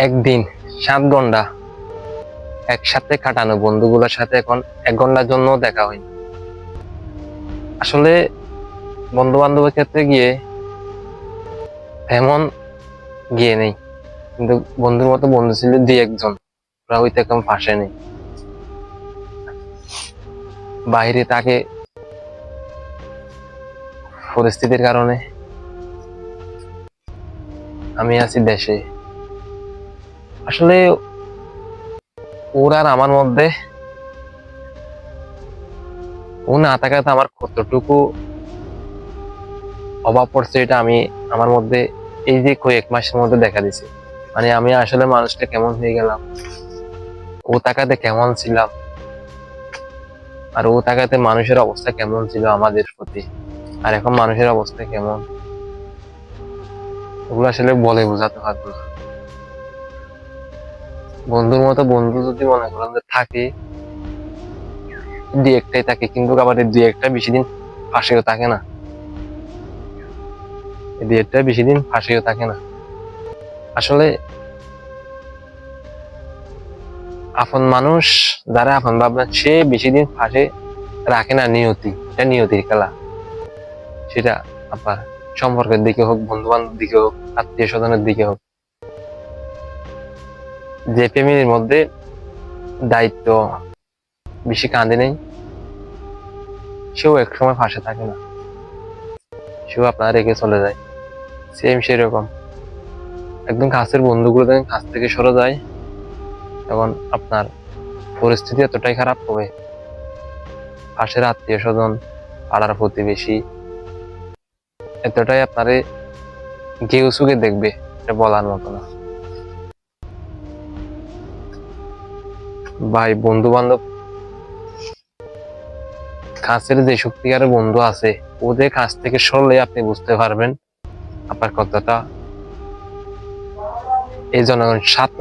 একদিন 7 ঘন্টা একসাথে কাটানো বন্ধুগুলোর সাথে এখন 1 ঘন্টার জন্য দেখা হয়। আসলে বন্ধু বান্ধবের ক্ষেত্রে গিয়ে তেমন গিয়ে নেই, কিন্তু বন্ধুর মতো বন্ধু ছিল 2-1 জন, ওরা হইতে কেমন ফাঁসে নেই। বাইরে তাকে পরিস্থিতির কারণে আমি আছি দেশে। আসলে ওর আর আমার মধ্যে ও না থাকাতে আমার কতটুকু অভাব পড়ছে এটা আমি আমার মধ্যে এই যে কয়েক মাসের মধ্যে দেখা দিছে। মানে আমি আসলে মানুষটা কেমন হয়ে গেলাম, ও তাকাতে কেমন ছিলাম, আর ও তাকাতে মানুষের অবস্থা কেমন ছিল আমাদের প্রতি, আর এখন মানুষের অবস্থা কেমন, ওগুলো আসলে বলে বোঝাতে পারবো না। বন্ধুর মতো বন্ধু যদি মনে করেন যে থাকে, 2-1টাই থাকে, কিন্তু আবার 2-1টা বেশি দিন ফাঁসেও থাকে না, 2-1টা বেশি দিন ফাঁসেও থাকে না। আসলে আপন মানুষ যারা আপন ভাবনা, সে বেশি দিন ফাঁসে রাখে না। নিয়তি, এটা নিয়তির খেলা। সেটা আপনার সম্পর্কের দিকে হোক, বন্ধু বান্ধব দিকে হোক, আত্মীয় স্বজনের দিকে হোক, যে ফ্যামিলির মধ্যে দায়িত্ব বেশি কাঁধে নেই, সেও একসময় ফাঁসে থাকে না, সেও আপনার রেখে চলে যায়। সেম সেরকম একদম কাছের বন্ধুগুলো যখন কাছ থেকে সরে যায়, তখন আপনার পরিস্থিতি এতটাই খারাপ হবে, পাশের আত্মীয় স্বজন, পাড়ার প্রতিবেশী এতটাই আপনারে ঘেউ চোখে দেখবে, এটা বলার মতো না। ভাই, বন্ধু বান্ধব, কাছের যে সত্যিকারের বন্ধু আছে, ওদের কাছ থেকে সরলে আপনি বুঝতে পারবেন আপনার কতটা এই জনগণ স্বার্থ